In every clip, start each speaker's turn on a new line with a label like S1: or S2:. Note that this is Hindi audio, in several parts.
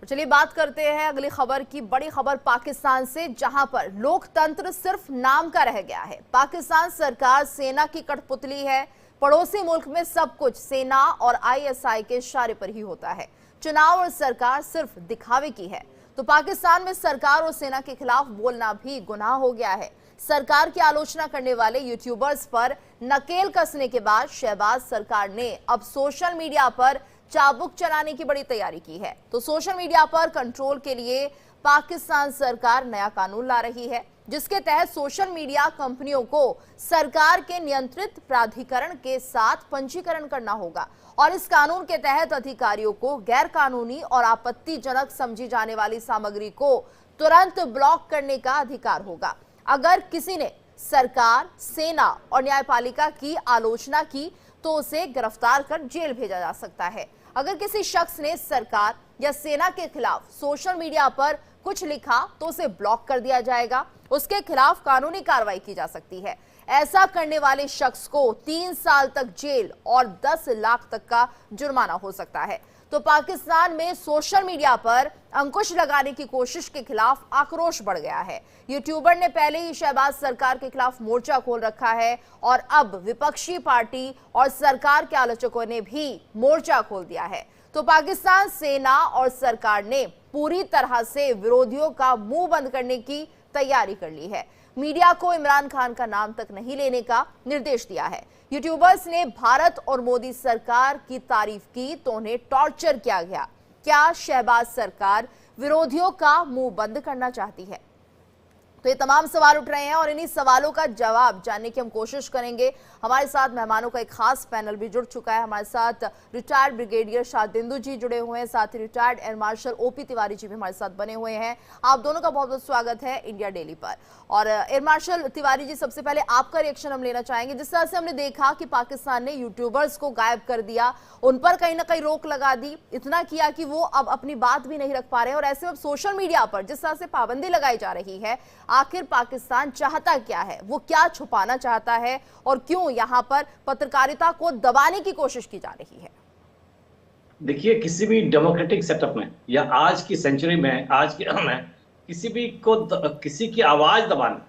S1: चलिए बात करते हैं अगली खबर की। बड़ी खबर पाकिस्तान से, जहां पर लोकतंत्र सिर्फ नाम का रह गया है। पाकिस्तान सरकार सेना की कठपुतली है। पड़ोसी मुल्क में सब कुछ सेना और आईएसआई के इशारे पर ही होता है। चुनाव और सरकार सिर्फ दिखावे की है। तो पाकिस्तान में सरकार और सेना के खिलाफ बोलना भी गुनाह हो गया है। सरकार की आलोचना करने वाले यूट्यूबर्स पर नकेल कसने के बाद शहबाज सरकार ने अब सोशल मीडिया पर चाबुक चलाने की बड़ी तैयारी की है। तो सोशल मीडिया पर कंट्रोल के लिए पाकिस्तान सरकार नया कानून ला रही है, जिसके तहत सोशल मीडिया कंपनियों को सरकार के नियंत्रित प्राधिकरण के साथ पंजीकरण करना होगा और इस कानून के तहत अधिकारियों को गैर कानूनी और आपत्तिजनक समझी जाने वाली सामग्री को तुरंत ब्लॉक करने का अधिकार होगा। अगर किसी ने सरकार, सेना और न्यायपालिका की आलोचना की तो उसे गिरफ्तार कर जेल भेजा जा सकता है। अगर किसी शख्स ने सरकार या सेना के खिलाफ सोशल मीडिया पर कुछ लिखा तो उसे ब्लॉक कर दिया जाएगा। उसके खिलाफ कानूनी कार्रवाई की जा सकती है। ऐसा करने वाले शख्स को 3 साल तक जेल और 10 लाख तक का जुर्माना हो सकता है। तो पाकिस्तान में सोशल मीडिया पर अंकुश लगाने की कोशिश के खिलाफ आक्रोश बढ़ गया है। यूट्यूबर ने पहले ही शहबाज सरकार के खिलाफ मोर्चा खोल रखा है और अब विपक्षी पार्टी और सरकार के आलोचकों ने भी मोर्चा खोल दिया है। तो पाकिस्तान सेना और सरकार ने पूरी तरह से विरोधियों का मुंह बंद करने की तैयारी कर ली है। मीडिया को इमरान खान का नाम तक नहीं लेने का निर्देश दिया है। यूट्यूबर्स ने भारत और मोदी सरकार की तारीफ की तो उन्हें टॉर्चर किया गया। क्या शहबाज सरकार विरोधियों का मुंह बंद करना चाहती है? तो ये तमाम सवाल उठ रहे हैं और इन्हीं सवालों का जवाब जानने की हम कोशिश करेंगे। हमारे साथ मेहमानों का एक खास पैनल भी जुड़ चुका है। हमारे साथ रिटायर्ड ब्रिगेडियर शारदेंदु जी जुड़े हुए हैं, साथ ही retired air marshal OP Tiwari ji भी हमारे साथ बने हुए हैं। आप दोनों का बहुत बहुत स्वागत है इंडिया डेली पर। और एयर मार्शल तिवारी जी, सबसे पहले आपका रिएक्शन हम लेना चाहेंगे। जिस तरह से हमने देखा कि पाकिस्तान ने यूट्यूबर्स को गायब कर दिया, उन पर कहीं ना कहीं रोक लगा दी, इतना किया कि वो अब अपनी बात भी नहीं रख पा रहे हैं और ऐसे में सोशल मीडिया पर जिस तरह से पाबंदी लगाई जा रही है, आखिर पाकिस्तान चाहता क्या है? वो क्या छुपाना चाहता है और क्यों यहां पर पत्रकारिता को दबाने की कोशिश की जा रही है?
S2: देखिए, किसी भी डेमोक्रेटिक सेटअप में या आज की सेंचुरी में, आज के में किसी की आवाज दबाना,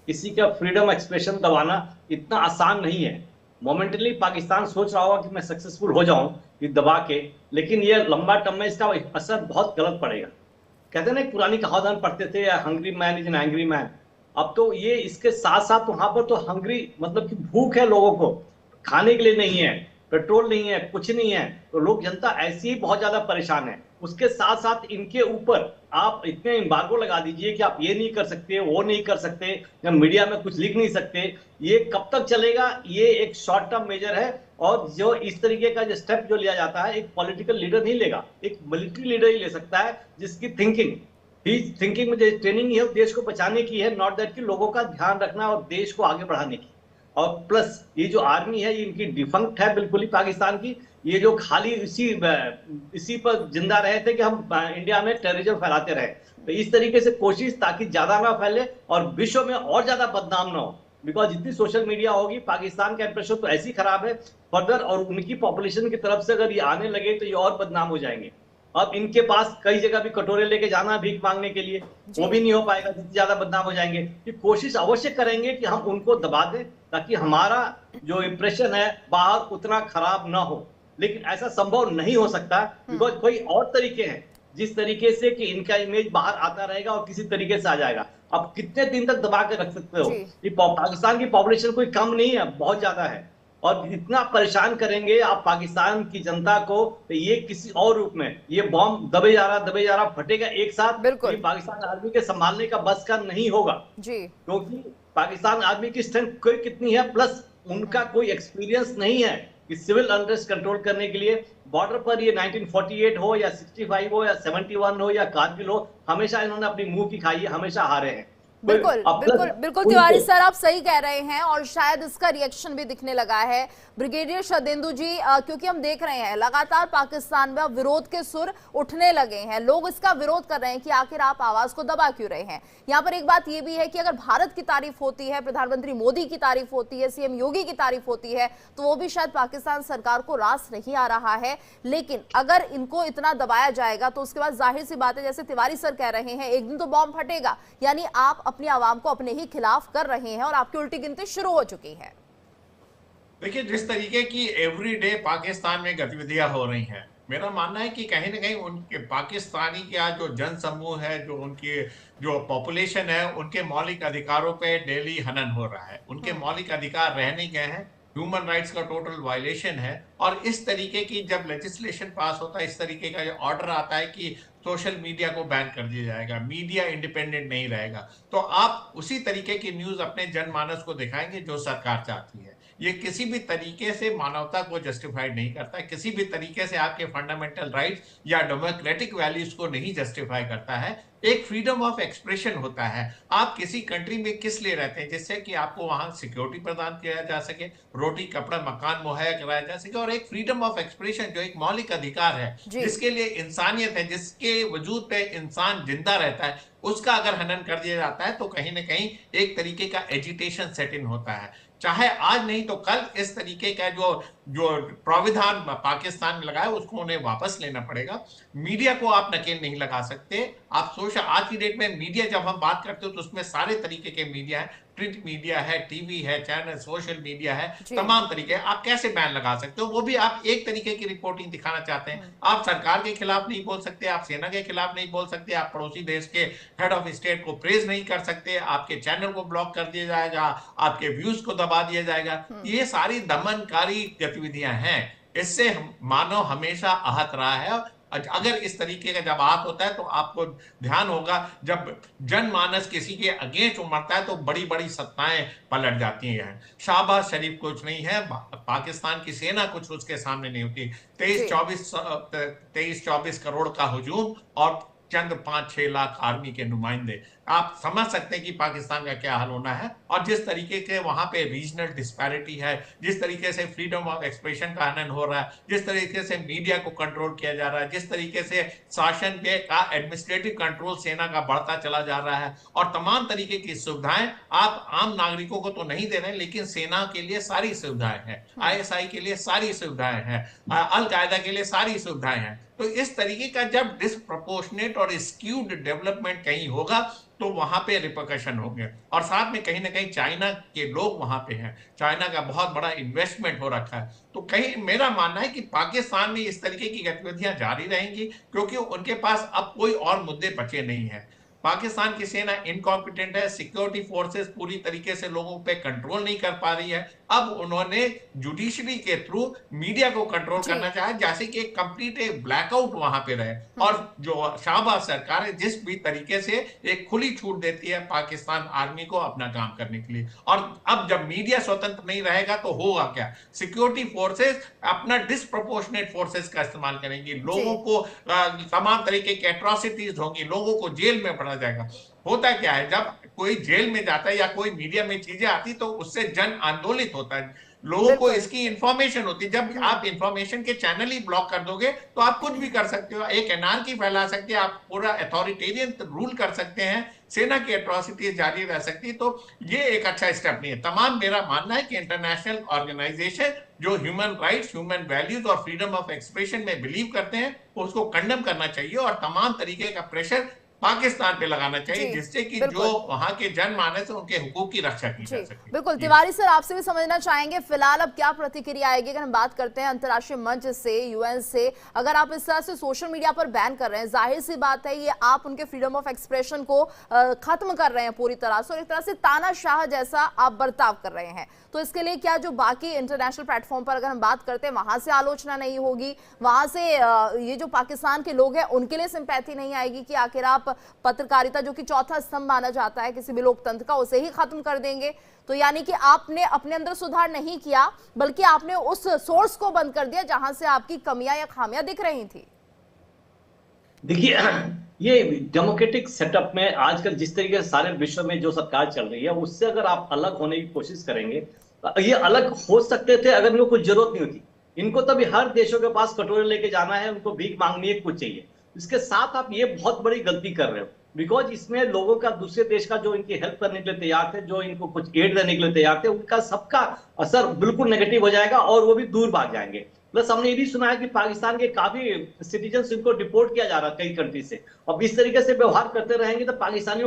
S2: किसी का फ्रीडम एक्सप्रेशन दबाना इतना आसान नहीं है। मोमेंटली पाकिस्तान सोच रहा होगा कि मैं सक्सेसफुल हो जाऊं ये दबा के, लेकिन ये लंबा टर्म में इसका असर बहुत गलत पड़ेगा। कहते हैं ना, एक पुरानी कहावत हम पढ़ते थे, hungry man is an angry man. अब तो ये इसके साथ साथ वहां पर तो हंग्री मतलब कि भूख है लोगों को, खाने के लिए नहीं है, पेट्रोल नहीं है, कुछ नहीं है, तो लोग जनता ऐसी ही बहुत ज्यादा परेशान है। उसके साथ साथ इनके ऊपर आप इतने एम्बार्गो लगा दीजिए कि आप ये नहीं कर सकते, वो नहीं कर सकते, या मीडिया में कुछ लिख नहीं सकते। ये कब तक चलेगा? ये एक शॉर्ट टर्म मेजर है और जो इस तरीके का जो स्टेप जो लिया जाता है, एक पॉलिटिकल लीडर नहीं लेगा, एक मिलिट्री लीडर ही ले सकता है, जिसकी थिंकिंग में ट्रेनिंग है देश को बचाने की है, नॉट दैट कि लोगों का ध्यान रखना और देश को आगे बढ़ाने की। और प्लस ये जो आर्मी है, ये इनकी डिफंक्ट है बिल्कुल ही पाकिस्तान की। ये जो खाली इसी पर जिंदा रहे थे कि हम इंडिया में टेररिज्म फैलाते रहे, तो इस तरीके से कोशिश ताकि ज्यादा ना फैले और विश्व में और ज्यादा बदनाम ना हो। बिकॉज जितनी सोशल मीडिया होगी, पाकिस्तान का इंप्रेशन तो ऐसी खराब है फर्दर, और उनकी पॉपुलेशन की तरफ से अगर ये आने लगे तो ये और बदनाम हो जाएंगे। अब इनके पास कई जगह भी कटोरे लेके जाना भीख मांगने के लिए, वो भी नहीं हो पाएगा, जितनी ज्यादा बदनाम हो जाएंगे। कि कोशिश अवश्य करेंगे कि हम उनको दबा दें ताकि हमारा जो इंप्रेशन है बाहर उतना खराब ना हो, लेकिन ऐसा संभव नहीं हो सकता। बिकॉज कोई और तरीके हैं जिस तरीके से कि इनका इमेज बाहर आता रहेगा और किसी तरीके से आ जाएगा। अब कितने दिन तक दबा के रख सकते हो? ये पाकिस्तान की पॉपुलेशन कोई कम नहीं है, बहुत ज्यादा है, और इतना परेशान करेंगे आप पाकिस्तान की जनता को, तो ये किसी और रूप में ये बॉम्ब दबे जा रहा फटेगा एक साथ। ये पाकिस्तान आर्मी के संभालने का बस का नहीं होगा जी, क्योंकि पाकिस्तान आर्मी की स्ट्रेंथ कोई कितनी है, प्लस उनका कोई एक्सपीरियंस नहीं है कि सिविल अनरेस्ट कंट्रोल करने के लिए। बॉर्डर पर ये 1948 हो या 65 हो या 71 हो या कारगिल हो, हमेशा इन्होंने अपनी मुंह की खाई है, हमेशा हारे हैं।
S1: बिल्कुल
S2: अब
S1: बिल्कुल बिल्कुल तिवारी सर, आप सही कह रहे हैं और शायद इसका रिएक्शन भी दिखने लगा है। ब्रिगेडियर शरदेंदु जी, क्योंकि हम देख रहे हैं लगातार पाकिस्तान में अब विरोध के सुर उठने लगे हैं, लोग इसका विरोध कर रहे हैं कि आखिर आप आवाज को दबा क्यों रहे हैं। यहाँ पर एक बात यह भी है कि अगर भारत की तारीफ होती है, प्रधानमंत्री मोदी की तारीफ होती है, सीएम योगी की तारीफ होती है, तो वो भी शायद पाकिस्तान सरकार को रास नहीं आ रहा है। लेकिन अगर इनको इतना दबाया जाएगा तो उसके बाद जाहिर सी बात है, जैसे तिवारी सर कह रहे हैं, एक दिन तो बॉम्ब फटेगा। यानी आप अपनी आवाम को अपने ही खिलाफ कर रहे हैं और आपकी उल्टी गिनती शुरू हो चुकी है।
S3: देखिए, जिस तरीके की एवरीडे पाकिस्तान में गतिविधियां हो रही हैं, मेरा मानना है कि कहीं ना कहीं उनके पाकिस्तानी का जो जन समूह है, जो उनकी जो पॉपुलेशन है, उनके मौलिक अधिकारों पे डेली हनन हो रहा है। उनके मौलिक अधिकार रह नहीं गए हैं, ह्यूमन राइट्स का टोटल वायलेशन है। और इस तरीके की जब लेजिस्लेशन पास होता है, इस तरीके का जो ऑर्डर आता है कि सोशल मीडिया को बैन कर दिया जाएगा, मीडिया इंडिपेंडेंट नहीं रहेगा, तो आप उसी तरीके की न्यूज अपने जनमानस को दिखाएंगे जो सरकार चाहती है। ये किसी भी तरीके से मानवता को जस्टिफाइड नहीं करता है, किसी भी तरीके से आपके फंडामेंटल राइट्स या डेमोक्रेटिक वैल्यूज को नहीं जस्टिफाई करता है। एक फ्रीडम ऑफ एक्सप्रेशन होता है। आप किसी कंट्री में किस लिए रहते हैं? जिससे कि आपको वहां सिक्योरिटी प्रदान किया जा सके, रोटी कपड़ा मकान मुहैया कराया जा सके, और एक फ्रीडम ऑफ एक्सप्रेशन जो एक मौलिक अधिकार है, जिसके लिए इंसानियत है, जिसके वजूद पे इंसान जिंदा रहता है, उसका अगर हनन कर दिया जाता है तो कहीं ना कहीं एक तरीके का एजिटेशन सेट इन होता है। चाहे आज नहीं तो कल इस तरीके का जो जो प्राविधान पाकिस्तान में लगा है उसको उन्हें वापस लेना पड़ेगा। मीडिया को आप नकेल नहीं लगा सकते। आप सोशल आज की डेट में मीडिया जब हम बात करते हो तो उसमें सारे तरीके के मीडिया है, प्रिंट मीडिया है, टीवी है, चैनल, सोशल मीडिया है, तमाम तरीके। आप कैसे बैन लगा सकते हो? वो भी आप एक तरीके की रिपोर्टिंग दिखाना चाहते हैं। आप सरकार के खिलाफ नहीं बोल सकते, आप सेना के खिलाफ नहीं बोल सकते, आप पड़ोसी देश के हेड ऑफ स्टेट को प्रेज नहीं कर सकते, आपके चैनल को ब्लॉक कर दिया जाएगा, आपके व्यूज को दबा दिया जाएगा। ये सारी दमनकारी गतिविधियां हैं। इससे मानव हमेशा आहत रहा है। अगर इस तरीके का जब आहत होता है तो आपको ध्यान होगा, जब जनमानस किसी के अगेंस्ट उमड़ता है तो बड़ी बड़ी सत्ताएं पलट जाती हैं। शहबाज शरीफ कुछ नहीं है, पाकिस्तान की सेना कुछ उसके सामने नहीं होती। 23-24 करोड़ का हुजूम और चंद 5-6 लाख आर्मी के नुमाइंदे। आप समझ सकते हैं कि पाकिस्तान का क्या हाल होना है। और जिस तरीके के वहां पे रीजनल डिस्पैरिटी है, जिस तरीके से फ्रीडम ऑफ एक्सप्रेशन का हनन हो रहा है, जिस तरीके से मीडिया को कंट्रोल किया जा रहा है, जिस तरीके से शासन पे का एडमिनिस्ट्रेटिव कंट्रोल सेना का बढ़ता चला जा रहा है, और तमाम तरीके की सुविधाएं आप आम नागरिकों को तो नहीं दे रहे हैं, लेकिन सेना के लिए सारी सुविधाएं हैं, ISI के लिए सारी सुविधाएं हैं, अल कायदा के लिए सारी सुविधाएं हैं। तो इस तरीके का जब डिसप्रोपोर्शनेट और स्क्यूड डेवलपमेंट कहीं होगा तो वहां पे रिपरकशन होंगे। और साथ में कहीं ना कहीं चाइना के लोग वहां पे हैं, चाइना का बहुत बड़ा इन्वेस्टमेंट हो रखा है। तो कहीं मेरा मानना है कि पाकिस्तान में इस तरीके की गतिविधियां जारी रहेंगी, क्योंकि उनके पास अब कोई और मुद्दे बचे नहीं है। पाकिस्तान की सेना इनकॉम्पिटेंट है, सिक्योरिटी फोर्सेस पूरी तरीके से लोगों पे कंट्रोल नहीं कर पा रही है। अब उन्होंने जुडिशरी के थ्रू मीडिया को कंट्रोल करना चाहा, जैसे कि एक कंप्लीट एक ब्लैकआउट वहां पे रहे। और जो शाहबाज सरकार है जिस भी तरीके से एक खुली छूट देती है पाकिस्तान आर्मी को अपना काम करने के लिए, और अब जब मीडिया स्वतंत्र नहीं रहेगा तो होगा क्या? सिक्योरिटी फोर्सेस अपना डिसप्रोपोर्शनेट फोर्सेस का इस्तेमाल करेंगी, लोगों को तमाम तरीके की एट्रोसिटीज होंगी, लोगों को जेल में पड़ा जाएगा। होता क्या है, जब कोई जेल में जाता है या कोई मीडिया में चीजें आती तो उससे जन आंदोलित होता है, लोगों को इसकी इंफॉर्मेशन होती है। जब आप इंफॉर्मेशन के चैनल ही ब्लॉक कर दोगे तो आप कुछ भी कर सकते हो, एक एनार्की फैला सकते हैं, आप पूरा अथॉरिटेरियन रूल कर सकते हैं, सेना की एट्रोसिटीज जारी रह सकती है। तो ये एक अच्छा स्टेप नहीं है। तमाम मेरा मानना है कि इंटरनेशनल ऑर्गेनाइजेशन जो ह्यूमन राइट्स, ह्यूमन वैल्यूज और फ्रीडम ऑफ एक्सप्रेशन में बिलीव करते हैं उसको कंडेम करना चाहिए और तमाम तरीके का प्रेशर पाकिस्तान पे लगाना चाहिए, जिससे कि जो वहां के जनमानस है उनके हुकूक की रक्षा की जा सके।
S1: बिल्कुल तिवारी सर, आपसे भी समझना चाहेंगे फिलहाल अब क्या प्रतिक्रिया आएगी। अगर हम बात करते हैं अंतर्राष्ट्रीय मंच से, UN से, अगर आप इस तरह से सोशल मीडिया पर बैन कर रहे हैं, जाहिर सी बात है ये आप उनके फ्रीडम ऑफ एक्सप्रेशन को खत्म कर रहे हैं पूरी तरह से, और एक तरह से तानाशाह जैसा आप बर्ताव कर रहे हैं। तो इसके लिए क्या जो बाकी इंटरनेशनल प्लेटफॉर्म पर अगर हम बात करते हैं वहां से आलोचना नहीं होगी, वहां से ये जो पाकिस्तान के लोग हैं उनके लिए सिंपैथी नहीं आएगी कि आखिर आप पत्रकारिता जो कि चौथा स्तंभ माना जाता है किसी भी लोकतंत्र का, उसे ही खत्म कर देंगे? तो यानी कि आपने अपने अंदर सुधार नहीं किया, बल्कि आपने उस सोर्स को बंद कर दिया जहां से आपकी कमियां या खामियां दिख रही थी।
S2: देखिए ये डेमोक्रेटिक सेटअप में आजकल जिस तरीके से सारे विश्व में जो सरकार चल रही है, उससे अगर आप अलग होने की कोशिश करेंगे, ये अलग हो सकते थे अगर इनको कुछ जरूरत नहीं होती। इनको तभी हर देशों के पास कटोरे लेके जाना है, उनको भीख मांगनी है, कुछ चाहिए। इसके साथ आप ये बहुत बड़ी गलती कर रहे हो, बिकॉज इसमें लोगों का, दूसरे देश का जो इनकी हेल्प करने के लिए तैयार थे, जो इनको कुछ एड देने के लिए तैयार थे, उनका सबका असर बिल्कुल नेगेटिव हो जाएगा और वो भी दूर भाग जाएंगे। प्लस हमने ये भी सुना है कि पाकिस्तान के काफी सिटीजन इनको डिपोर्ट किया जा रहा है कई कंट्री से। अब इस तरीके से व्यवहार करते रहेंगे तो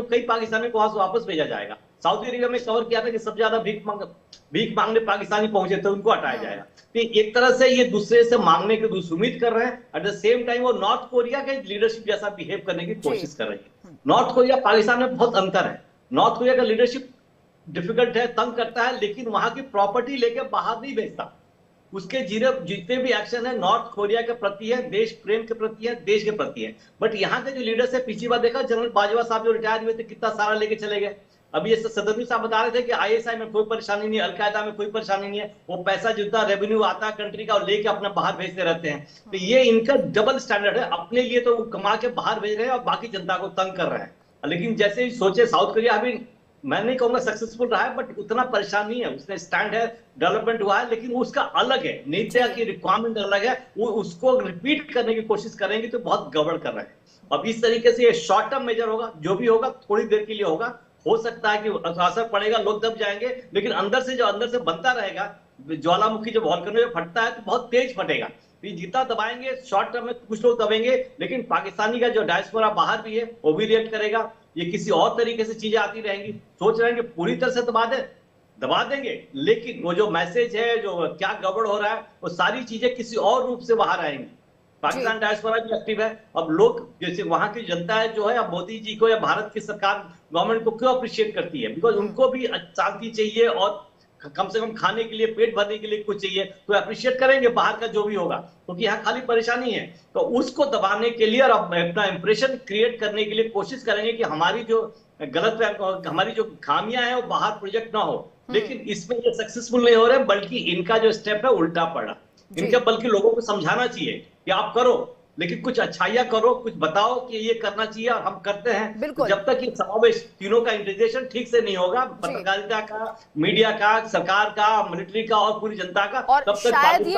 S2: कई पाकिस्तानियों को वहां से वापस भेजा जाएगा। सऊदी अरेबिया में कवर किया था कि सबसे ज्यादा भीख मांगने पाकिस्तानी पहुंचे थे, उनको हटाया जाएगा। तो एक तरह से ये दूसरे से मांगने की उम्मीद कर रहे हैं। एट द सेम टाइम वो नॉर्थ कोरिया के लीडरशिप जैसा बिहेव करने की कोशिश कर रही है। नॉर्थ कोरिया पाकिस्तान में बहुत अंतर है। नॉर्थ कोरिया का लीडरशिप डिफिकल्ट है, तंग करता है, लेकिन वहां की प्रॉपर्टी लेके बाहर नहीं भेजता। उसके जितने भी एक्शन है नॉर्थ कोरिया के प्रति है, देश प्रेम के प्रति है, देश के प्रति है। बट यहाँ के जो लीडर्स है, पिछली बार देखा जनरल बाजवा साहब जो रिटायर हुए थे, कितना सारा लेके चले गए। अभी ये सदमी साहब बता रहे थे कि आईएसआई में कोई परेशानी नहीं है, अलकायदा में कोई परेशानी नहीं है, वो पैसा जितना रेवेन्यू आता है कंट्री का और लेके अपना बाहर भेजते रहते हैं। तो ये इनका डबल स्टैंडर्ड है। अपने लिए तो वो कमा के बाहर भेज रहे हैं और बाकी जनता को तंग कर रहे हैं। लेकिन जैसे ही सोचे, साउथ कोरिया अभी मैं नहीं कहूंगा सक्सेसफुल रहा है, बट उतना परेशान नहीं है। उसने स्टैंड है, डेवलपमेंट हुआ है, लेकिन उसका अलग है, नीति की रिक्वायरमेंट अलग है। वो उसको रिपीट करने की कोशिश करेंगे तो बहुत गड़बड़ कर रहे हैं। अब इस तरीके से ये शॉर्ट टर्म मेजर होगा, जो भी होगा थोड़ी देर के लिए होगा। हो सकता है कि असर पड़ेगा, लोग दब जाएंगे, लेकिन अंदर से बनता रहेगा। ज्वालामुखी जब वॉल्केनो में फटता है तो बहुत तेज फटेगा। जितना दबाएंगे शॉर्ट टर्म में कुछ लोग दबेंगे, लेकिन पाकिस्तानी का जो डायस्पोरा बाहर भी है वो भी रिएक्ट करेगा। ये किसी और तरीके से चीजें आती रहेंगी। सोच रहे हैं कि पूरी तरह से दबा देंगे, लेकिन वो जो मैसेज है, जो क्या गड़बड़ हो रहा है, वो सारी चीजें किसी और रूप से बाहर आएंगी। पाकिस्तान डायस्पोरा भी एक्टिव है। अब लोग, जैसे वहां की जनता है जो है, अब मोदी जी को या भारत की सरकार गवर्नमेंट को क्यों अप्रिशिएट करती है? बिकॉज उनको भी शांति चाहिए और कम से कम खाने के लिए, पेट भरने के लिए कुछ चाहिए, तो अप्रिशिएट करेंगे बाहर का जो भी होगा, क्योंकि यहाँ खाली परेशानी है। तो उसको दबाने के लिए और अपना इंप्रेशन क्रिएट करने के लिए कोशिश करेंगे कि हमारी जो हमारी जो खामियां हैं वो बाहर प्रोजेक्ट ना हो। लेकिन इसमें ये सक्सेसफुल नहीं हो रहे, बल्कि इनका जो स्टेप है उल्टा पड़ा। इनके बल्कि लोगों को समझाना चाहिए कि आप करो, लेकिन कुछ अच्छाइयां करो, कुछ बताओ कि ये करना चाहिए और हम करते हैं। तो जब तक ये समावेश तीनों का इंटीग्रेशन ठीक से नहीं होगा, पत्रकारिता का, मीडिया का, सरकार का, मिलिट्री का और पूरी जनता का,
S1: और
S2: तब तक
S1: शायद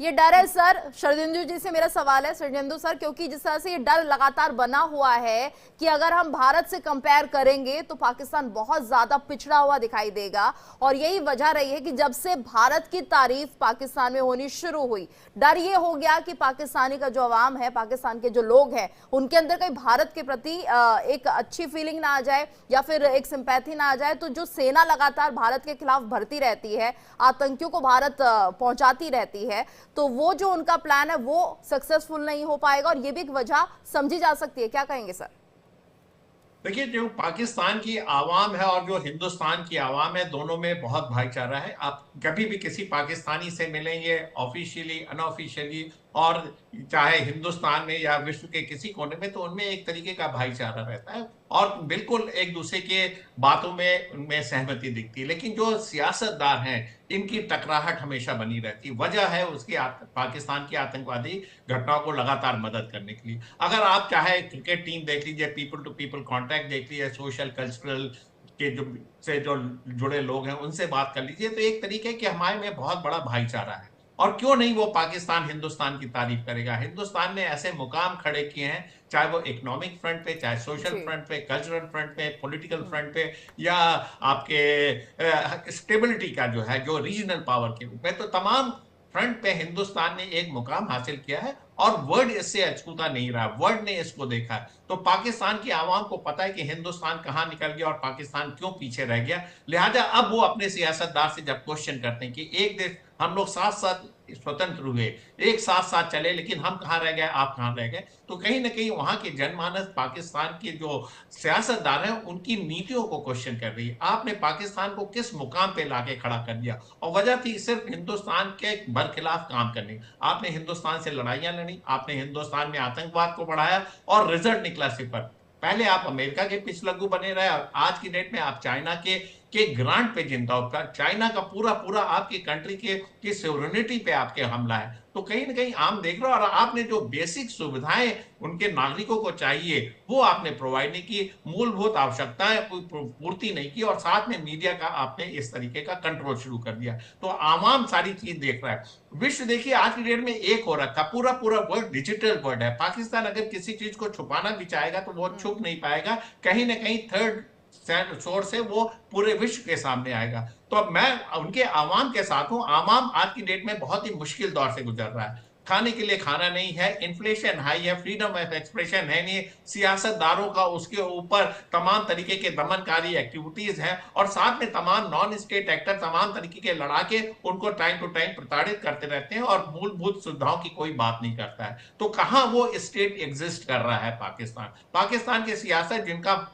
S1: ये डर है सर। शरदेंदु जी से मेरा सवाल है, शरदेंदु सर, क्योंकि जिस तरह से ये डर लगातार बना हुआ है कि अगर हम भारत से कंपेयर करेंगे तो पाकिस्तान बहुत ज्यादा पिछड़ा हुआ दिखाई देगा, और यही वजह रही है कि जब से भारत की तारीफ पाकिस्तान में होनी शुरू हुई, डर ये हो गया कि पाकिस्तानी का जो अवाम है, पाकिस्तान के जो लोग हैं, उनके अंदर कहीं भारत के प्रति एक अच्छी फीलिंग ना आ जाए या फिर एक सिंपैथी ना आ जाए। तो जो सेना लगातार भारत के खिलाफ भरती रहती है, आतंकियों को भारत पहुंचाती रहती है, तो वो जो उनका प्लान है वो सक्सेसफुल नहीं हो पाएगा, और ये भी एक वजह समझी जा सकती है। क्या कहेंगे सर?
S3: देखिए, जो पाकिस्तान की आवाम है और जो हिंदुस्तान की आवाम है, दोनों में बहुत भाईचारा है। आप कभी भी किसी पाकिस्तानी से मिलेंगे, ऑफिशियली, अनऑफिशियली, और चाहे हिंदुस्तान में या विश्व के किसी कोने में, तो उनमें एक तरीके का भाईचारा रहता है और बिल्कुल एक दूसरे के बातों में उनमें सहमति दिखती है। लेकिन जो सियासतदार हैं, इनकी टकराहट हमेशा बनी रहती है। वजह है उसकी पाकिस्तान की आतंकवादी घटनाओं को लगातार मदद करने के लिए। अगर आप चाहे क्रिकेट टीम देख लीजिए, पीपल टू पीपल कॉन्टैक्ट देख लीजिए, सोशल कल्चरल के जो जुड़े लोग हैं उनसे बात कर लीजिए, तो एक तरीके के हमारे में बहुत बड़ा भाईचारा है। और क्यों नहीं वो पाकिस्तान हिंदुस्तान की तारीफ करेगा? हिंदुस्तान ने ऐसे मुकाम खड़े किए हैं, चाहे वो इकोनॉमिक फ्रंट पे, चाहे सोशल फ्रंट पे, कल्चरल फ्रंट पे, पॉलिटिकल फ्रंट पे, या आपके स्टेबिलिटी का जो है, जो रीजनल पावर के रूप में, तो तमाम फ्रंट पे हिंदुस्तान ने एक मुकाम हासिल किया है और वर्ल्ड इससे अछूता नहीं रहा। वर्ल्ड ने इसको देखा है। तो पाकिस्तान की आवाम को पता है कि हिंदुस्तान कहां निकल गया और पाकिस्तान क्यों पीछे रह गया। लिहाजा अब वो अपने सियासतदार से जब क्वेश्चन करते हैं कि एक देश, हम लोग साथ साथ स्वतंत्र हुए, एक साथ साथ चले, लेकिन हम कहां रह गए, आप कहां रह गए, तो कहीं ना कहीं वहां के जनमानस पाकिस्तान के जो सियासतदान हैं उनकी नीतियों को क्वेश्चन कर रही है। आपने पाकिस्तान को किस मुकाम पे लाके खड़ा कर दिया? और वजह थी सिर्फ हिंदुस्तान के बरखिलाफ काम करने। आपने हिंदुस्तान से लड़ाइयां लड़ी, आपने हिंदुस्तान में आतंकवाद को बढ़ाया और रिजल्ट निकला सिफर। पहले आप अमेरिका के पिछलग्गू बने रहे और आज की डेट में आप चाइना के के ग्रांट पे जिंदा हो। चाइना का पूरा पूरा आपकी कंट्री की सोवरेनिटी पे आपके हमला है। तो कहीं ना कहीं आम देख रहे हो, और आपने जो बेसिक सुविधाएं उनके नागरिकों को चाहिए वो आपने प्रोवाइड नहीं की, मूलभूत आवश्यकताएं पूर्ति नहीं की, और साथ में मीडिया का आपने इस तरीके का कंट्रोल शुरू कर दिया। तो आवाम सारी चीज देख रहा है। विश्व देखिए आज की डेट में एक हो रखा, पूरा पूरा वर्ल्ड डिजिटल वर्ल्ड है। पाकिस्तान अगर किसी चीज को छुपाना भी चाहेगा तो वो छुप नहीं पाएगा, कहीं ना कहीं थर्ड सोर्स है वो पूरे विश्व के सामने आएगा। तो अब मैं उनके आवाम के साथ हूं। आवाम आज की डेट में बहुत ही मुश्किल दौर से गुजर रहा है। खाने के लिए खाना नहीं है, इन्फ्लेशन हाई है, फ्रीडम ऑफ एक्सप्रेशन है नहीं, सियासतदारों का उसके ऊपर तमाम तरीके के दमनकारी एक्टिविटीज हैं, और साथ में तमाम नॉन स्टेट एक्टर तमाम तरीके के लड़ाके उनको टाइम टू टाइम प्रताड़ित करते रहते हैं, और मूलभूत सुविधाओं की कोई बात नहीं करता है। तो कहां वो स्टेट एग्जिस्ट कर रहा है पाकिस्तान की सियासत जिनका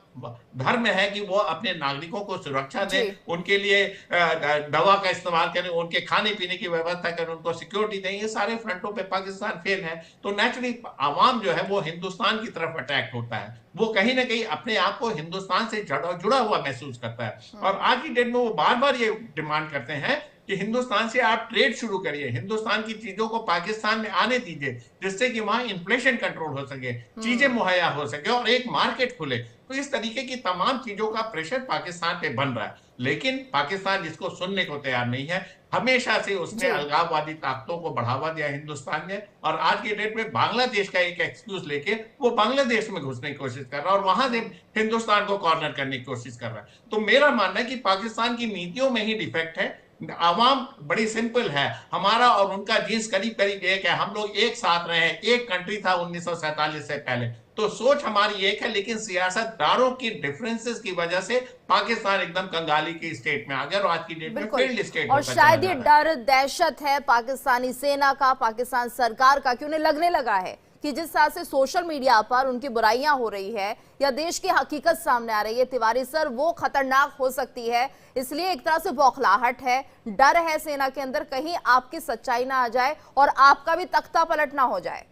S3: धर्म है कि वो अपने नागरिकों को सुरक्षा दे, उनके लिए दवा का इस्तेमाल करें, उनके खाने पीने की व्यवस्था करें, उनको सिक्योरिटी दें, ये सारे फ्रंटों पे पाकिस्तान फेल है। तो नेचुरली आवाम जो है वो हिंदुस्तान की तरफ अटैक होता है, वो कहीं ना कहीं अपने आप को हिंदुस्तान से जुड़ा हुआ महसूस करता है। और आज की डेट में वो बार बार ये डिमांड करते हैं कि हिंदुस्तान से आप ट्रेड शुरू करिए, हिंदुस्तान की चीजों को पाकिस्तान में आने दीजिए, जिससे कि वहां इन्फ्लेशन कंट्रोल हो सके, चीजें मुहैया हो सके और एक मार्केट खुले। तो इस तरीके की तमाम चीजों का प्रेशर पाकिस्तान पे बन रहा है, लेकिन पाकिस्तान इसको सुनने को तैयार नहीं है। हमेशा से उसने अलगाववादी ताकतों को बढ़ावा दिया हिंदुस्तान ने, और आज के डेट में बांग्लादेश का एक एक्सक्यूज लेके वो बांग्लादेश में घुसने की कोशिश कर रहा है और वहां से हिंदुस्तान को कॉर्नर करने की कोशिश कर रहा है। तो मेरा मानना है कि पाकिस्तान की नीतियों में ही डिफेक्ट है। आवाम बड़ी सिंपल है, हमारा और उनका जीन्स करीब करीब एक है, हम लोग एक साथ रहे हैं, एक कंट्री था 1947 से पहले, तो सोच हमारी एक है, लेकिन सियासतदारों की डिफरेंसेस की वजह से पाकिस्तान एकदम कंगाली की स्टेट में आ गया और आज की डेट में फेल्ड स्टेट।
S1: और शायद ये डर दहशत है पाकिस्तानी सेना का, पाकिस्तान सरकार का, कि उन्हें लगने लगा है कि जिस तरह से सोशल मीडिया पर उनकी बुराइयां हो रही है या देश की हकीकत सामने आ रही है तिवारी सर, वो खतरनाक हो सकती है। इसलिए एक तरह से बौखलाहट है, डर है सेना के अंदर, कहीं आपकी सच्चाई ना आ जाए और आपका भी तख्ता पलट ना हो जाए।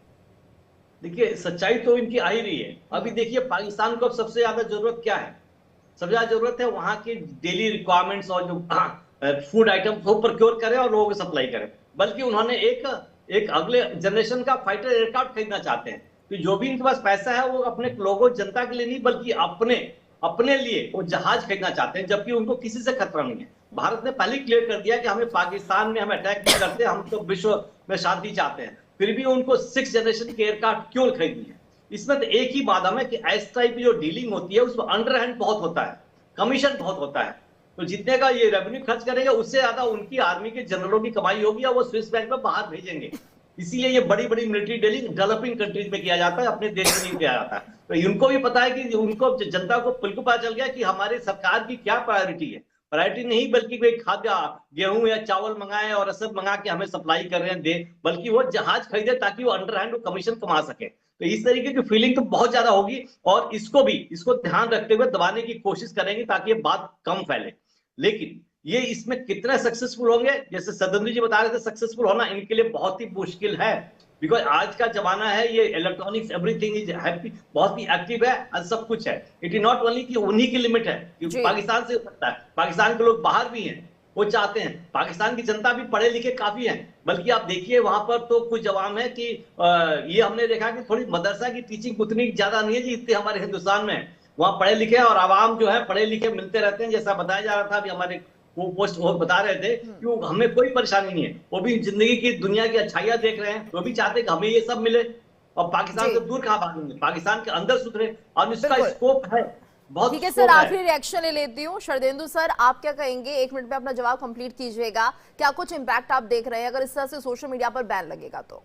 S2: देखिए सच्चाई तो इनकी आ ही रही है। अभी देखिए पाकिस्तान को अब सबसे ज्यादा जरूरत क्या है? सबसे ज्यादा जरूरत है वहां की डेली रिक्वायरमेंट्स और जो फूड आइटम वो प्रोक्योर करें और लोगों को सप्लाई करें। बल्कि उन्होंने एक अगले जनरेशन का फाइटर एयरक्राफ्ट खरीदना चाहते हैं। तो जो भी इनके पास पैसा है वो अपने लोगों जनता के लिए नहीं बल्कि अपने लिए वो जहाज खरीदना चाहते हैं, जबकि उनको किसी से खतरा नहीं है। भारत ने पहले क्लियर कर दिया कि हमें पाकिस्तान में हम अटैक नहीं करते, हम तो विश्व में शांति चाहते हैं। फिर भी उनको 6th जनरेशन के एयरक्राफ्ट क्यों खरीदनी है? इसमें तो एक ही बात है कि इस टाइप की जो डीलिंग होती है उसमें अंडरहैंड बहुत होता है, कमीशन बहुत होता है। तो जितने का ये रेवेन्यू खर्च करेंगे उससे ज्यादा उनकी आर्मी के जनरलों की कमाई होगी और वो स्विस बैंक में बाहर भेजेंगे। इसीलिए ये बड़ी बड़ी मिलिट्री डीलिंग डेवलपिंग कंट्रीज में किया जाता है, अपने देश में नहीं किया जाता। तो इनको भी पता है कि उनको जनता को बिल्कुल पता चल गया कि हमारी सरकार की क्या प्रायोरिटी है। प्रायोरिटी नहीं बल्कि कोई खाद्य गेहूं या चावल मंगाए और रसद मंगा के हमें सप्लाई कर रहे हैं दे, बल्कि वो जहाज खरीदे ताकि वो अंडरहैंड कमीशन कमा सके। तो इस तरीके की फीलिंग तो बहुत ज्यादा होगी और इसको ध्यान रखते हुए दबाने की कोशिश करेंगे ताकि ये बात कम फैले। लेकिन ये इसमें कितना सक्सेसफुल होंगे, जैसे सदन जी बता रहे थे, सक्सेसफुल होना इनके लिए बहुत ही मुश्किल है। बिकॉज आज का जमाना है, ये इलेक्ट्रॉनिक्स एवरीथिंग इज हैप्पी, बहुत ही एक्टिव है और सब कुछ है। इट इज नॉट ओनली कि उन्हीं की लिमिट है कि पाकिस्तान से सकता है, पाकिस्तान के लोग बाहर भी हैं, वो चाहते हैं। पाकिस्तान की जनता भी पढ़े लिखे काफी है, बल्कि आप देखिए वहां पर तो कुछ जवाब है कि ये हमने देखा कि थोड़ी मदरसा की टीचिंग उतनी ज्यादा नहीं है जी इतने हमारे हिंदुस्तान में। वहां पढ़े लिखे और आवाम जो है पढ़े लिखे मिलते रहते हैं, जैसा बताया जा रहा था अभी हमारे वो पोस्ट वो बता रहे थे कि हमें कोई परेशानी नहीं है, वो भी जिंदगी की दुनिया की अच्छाइयां देख रहे हैं, वो भी चाहते हैं कि हमें ये सब मिले और पाकिस्तान से दूर कहां भागेंगे, पाकिस्तान के अंदर सुधरे और इसका स्कोप है बहुत।
S1: ठीक है सर, आखिरी रिएक्शन ले लेती हूँ। शरदेंदु सर, आप क्या कहेंगे? 1 मिनट में अपना जवाब कंप्लीट कीजिएगा। क्या कुछ इम्पैक्ट आप देख रहे हैं अगर इस तरह से सोशल मीडिया पर बैन लगेगा तो?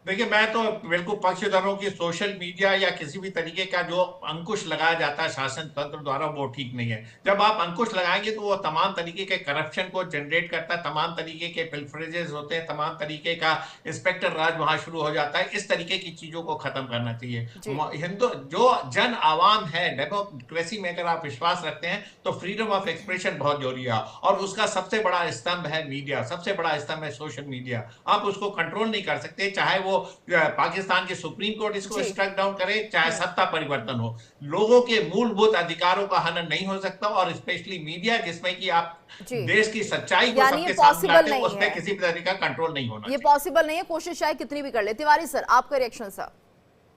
S3: देखिए, मैं तो बिल्कुल पक्षधरों की सोशल मीडिया या किसी भी तरीके का जो अंकुश लगाया जाता है शासन तंत्र द्वारा वो ठीक नहीं है। जब आप अंकुश लगाएंगे तो वो तमाम तरीके के करप्शन को जनरेट करता है, तमाम तरीके के पिल्फरेजेस होते हैं, तमाम तरीके का इंस्पेक्टर राज वहां शुरू हो जाता है। इस तरीके की चीजों को खत्म करना चाहिए। जो जन आवाम है, डेमोक्रेसी में अगर आप विश्वास रखते हैं तो फ्रीडम ऑफ एक्सप्रेशन बहुत जरूरी है और उसका सबसे बड़ा स्तंभ है मीडिया, सबसे बड़ा स्तंभ है सोशल मीडिया। आप उसको कंट्रोल नहीं कर सकते, चाहे वो वो पाकिस्तान के सुप्रीम कोर्ट इसको
S1: जी।
S3: स्ट्राइक डाउन करे, चाहे सत्ता परिवर्तन हो, लोगों के मूलभूत अधिकारों का हनन नहीं हो सकता। और स्पेशली मीडिया, जिसमें कि आप
S1: जी।
S3: देश की सच्चाई को
S1: यानी
S3: सबके
S1: ये
S3: सामने
S1: पॉसिबल
S3: लाते हो,
S1: नहीं
S3: उस पर
S1: है।
S3: किसी भी तरह का कंट्रोल नहीं होना
S1: ये
S3: चाहिए।
S1: पॉसिबल नहीं है, कोशिश चाहे कितनी भी कर ले। तिवारी सर, आपका रिएक्शन सर।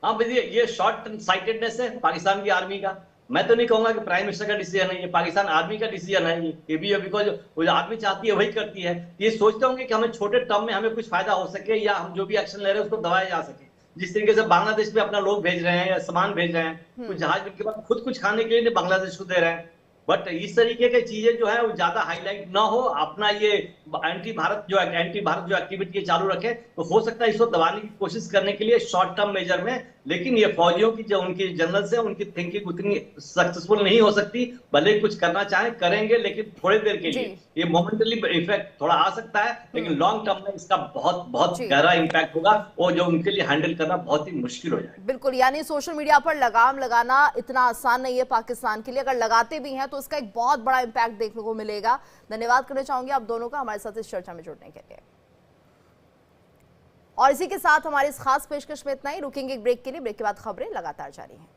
S2: हाँ भैया, ये शॉर्ट साइटेडनेस है पाकिस्तान की आर्मी का। मैं तो नहीं कहूंगा कि प्राइम मिनिस्टर का डिसीजन है, ये पाकिस्तान आर्मी का डिसीजन है। ये भी है, बिकॉज वो जो आर्मी चाहती है वही करती है। ये सोचते होंगे कि हमें छोटे टर्म में हमें कुछ फायदा हो सके, या हम जो भी एक्शन ले रहे हैं उसको दबाया जा सके। जिस तरीके से बांग्लादेश में अपना लोग भेज रहे हैं या सामान भेज रहे हैं, कुछ जहाज के बाद खुद कुछ खाने के लिए बांग्लादेश को दे रहे हैं। बट इस तरीके की चीजें जो है वो ज्यादा हाईलाइट ना हो, अपना ये एंटी भारत जो एक्टिविटी चालू रखे, तो हो सकता है इसको दबाने की कोशिश करने के लिए शॉर्ट टर्म मेजर में। लेकिन ये फौजियों की जो उनकी जनरल से उनकी थिंकिंग उतनी सक्सेसफुल नहीं हो सकती। भले कुछ करना चाहें करेंगे, लेकिन थोड़ी देर के लिए ये मोमेंटली इफेक्ट थोड़ा आ सकता है, लेकिन लॉन्ग टर्म में इसका बहुत बहुत गहरा इम्पैक्ट होगा, और जो उनके लिए हैंडल करना बहुत ही मुश्किल हो जाएगा।
S1: बिल्कुल, यानी सोशल मीडिया पर लगाम लगाना इतना आसान नहीं है पाकिस्तान के लिए। अगर लगाते भी हैं तो इसका एक बहुत बड़ा इम्पैक्ट देखने को मिलेगा। धन्यवाद करना चाहूंगी आप दोनों का हमारे साथ इस चर्चा में जुड़ने के लिए। और इसी के साथ हमारी इस खास पेशकश में इतना ही। रुकेंगे एक ब्रेक के लिए, ब्रेक के बाद खबरें लगातार जारी हैं।